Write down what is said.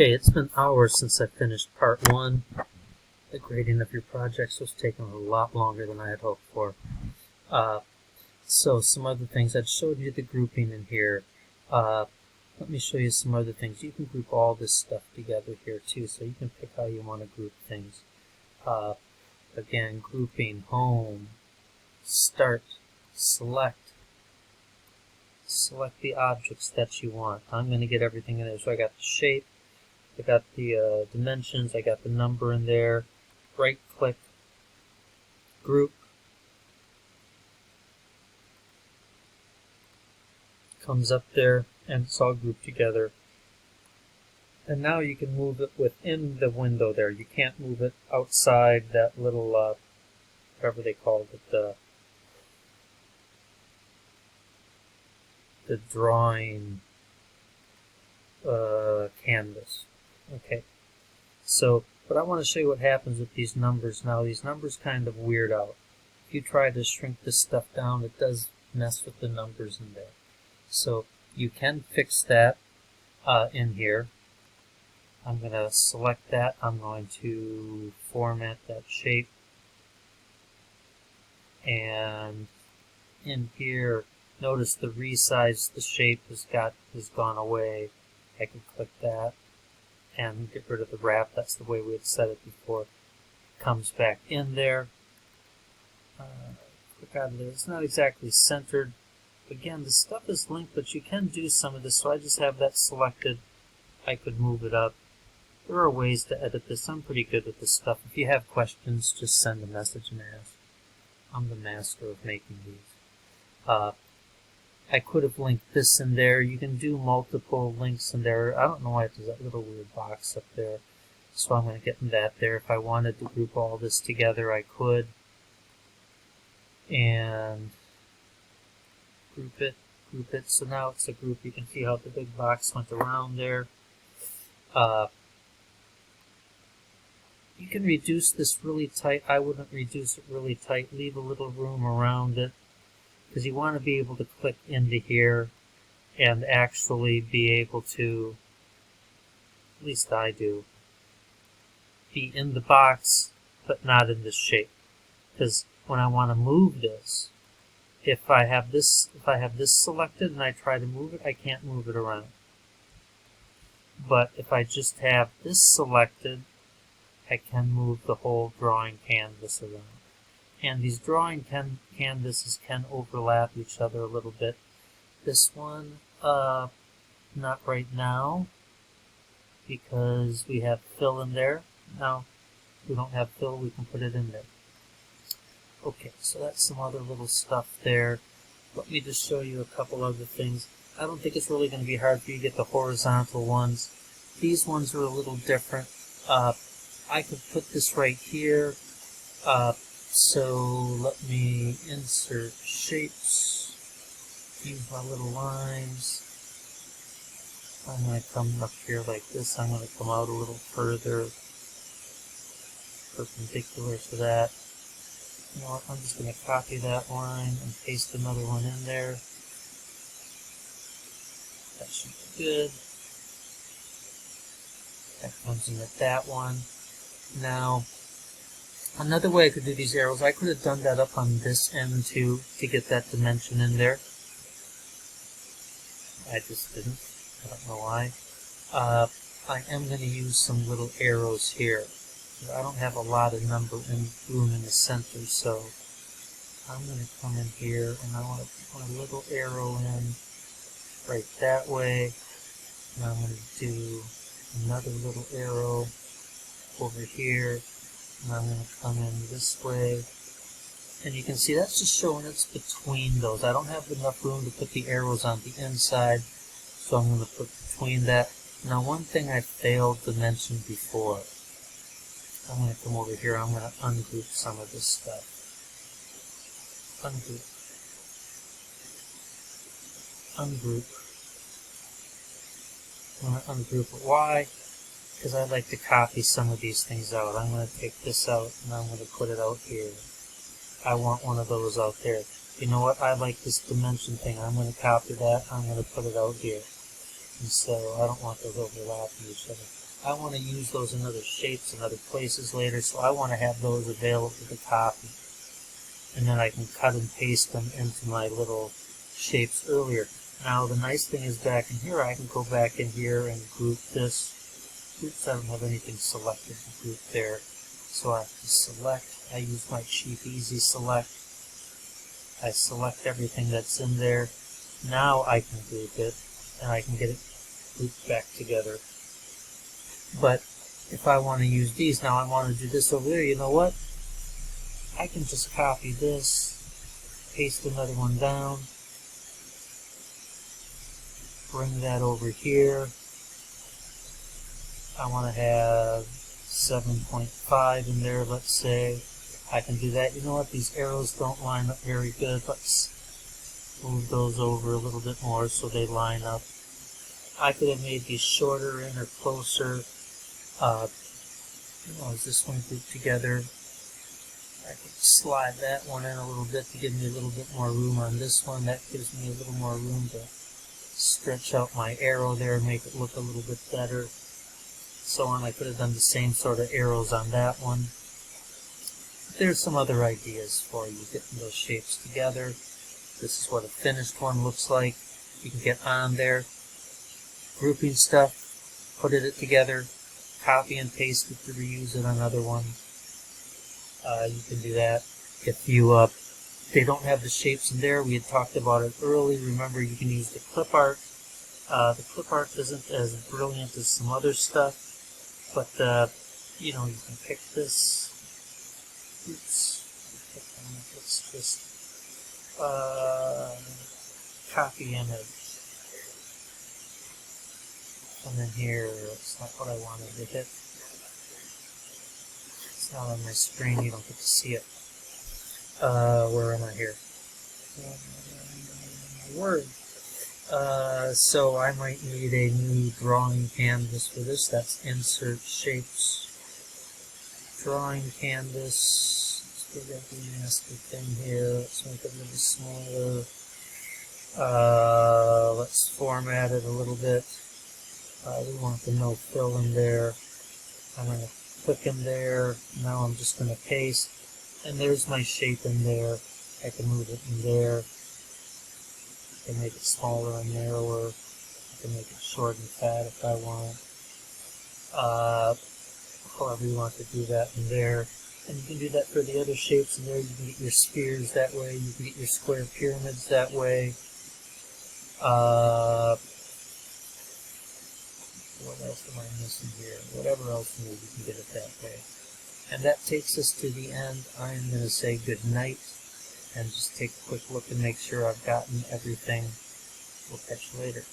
Okay, it's been hours since I finished part 1. The grading of your projects was taking a lot longer than I had hoped for. So some other things. I'd showed you the grouping in here. Let me show you some other things. You can group all this stuff together here too, so you can pick how you want to group things. Again, grouping, home, start, select the objects that you want. I'm going to get everything in there. So I got the shape, I got the dimensions, I got the number in there. Right click, group, comes up there, and it's all grouped together. And now you can move it within the window there. You can't move it outside that little, whatever they called it, the drawing canvas. Okay, so, but I want to show you what happens with these numbers now. These numbers kind of weird out. If you try to shrink this stuff down, it does mess with the numbers in there. So you can fix that in here. I'm going to select that. I'm going to format that shape. And in here, notice the resize the shape has gone away. I can click that and get rid of the wrap. That's the way we had set it before. It comes back in there. Click out of there. It's not exactly centered. Again, the stuff is linked, but you can do some of this, so I just have that selected. I could move it up. There are ways to edit this. I'm pretty good with this stuff. If you have questions, just send a message and ask. I'm the master of making these. I could have linked this in there. You can do multiple links in there. I don't know why there's that little weird box up there. So I'm going to get that there. If I wanted to group all this together, I could. And group it. So now it's a group. You can see how the big box went around there. You can reduce this really tight. I wouldn't reduce it really tight. Leave a little room around it, because you want to be able to click into here and actually be able to, at least I do, be in the box but not in this shape. Because when I want to move this, if I have this selected and I try to move it, I can't move it around. But if I just have this selected, I can move the whole drawing canvas around. And these drawing canvases can overlap each other a little bit. This one, not right now, because we have fill in there. Now, if we don't have fill, we can put it in there. Okay, so that's some other little stuff there. Let me just show you a couple other things. I don't think it's really going to be hard for you to get the horizontal ones. These ones are a little different. I could put this right here. So let me insert shapes. Use my little lines. I'm going to come up here like this. I'm going to come out a little further, perpendicular to that. You know what, I'm just going to copy that line and paste another one in there. That should be good. That comes in at that one. Now, another way I could do these arrows, I could have done that up on this end too to get that dimension in there. I just didn't. I don't know why. I am going to use some little arrows here. I don't have a lot of room in the center, so I'm going to come in here and I want to put a little arrow in right that way. And I'm going to do another little arrow over here. And I'm going to come in this way. And you can see that's just showing it's between those. I don't have enough room to put the arrows on the inside, so I'm going to put between that. Now, one thing I failed to mention before, I'm going to come over here. I'm going to ungroup some of this stuff. Ungroup. I'm going to ungroup it. Why? Because I'd like to copy some of these things out. I'm going to take this out and I'm going to put it out here. I want one of those out there. You know what? I like this dimension thing. I'm going to copy that. I'm going to put it out here. And so I don't want those overlapping each other. I want to use those in other shapes and other places later, so I want to have those available to copy. And then I can cut and paste them into my little shapes earlier. Now the nice thing is back in here, I can go back in here and group this. Oops, I don't have anything selected to group there. So I have to select. I use my Cheap Easy Select. I select everything that's in there. Now I can group it, and I can get it grouped back together. But if I want to use these, now I want to do this over there, you know what? I can just copy this, paste another one down, bring that over here. I want to have 7.5 in there, let's say. I can do that. You know what? These arrows don't line up very good. Let's move those over a little bit more so they line up. I could have made these shorter in or closer. Is this one grouped together? I could slide that one in a little bit to give me a little bit more room on this one. That gives me a little more room to stretch out my arrow there and make it look a little bit better. So on, I could have done the same sort of arrows on that one. There's some other ideas for you getting those shapes together. This is what a finished one looks like. You can get on there, grouping stuff, put it together, copy and paste it to reuse it on another one. You can do that. If they don't have the shapes in there, we had talked about it early. Remember, you can use the clip art. The clip art isn't as brilliant as some other stuff, but you can pick this. Oops. Let's just copy image. And then here, it's not what I wanted to hit. It's not on my screen, you don't get to see it. Where am I here? Word. So I might need a new drawing canvas for this. That's Insert Shapes. Drawing canvas. Let's get that nasty thing here. Let's make it a little smaller. Let's format it a little bit. We want the no fill in there. I'm going to click in there. Now I'm just going to paste. And there's my shape in there. I can move it in there. I can make it smaller and narrower. I can make it short and fat if I want. However you want to do that in there. And you can do that for the other shapes in there. You can get your spheres that way. You can get your square pyramids that way. What else am I missing here? Whatever else you need, you can get it that way. And that takes us to the end. I am going to say good night and just take a quick look and make sure I've gotten everything. We'll catch you later.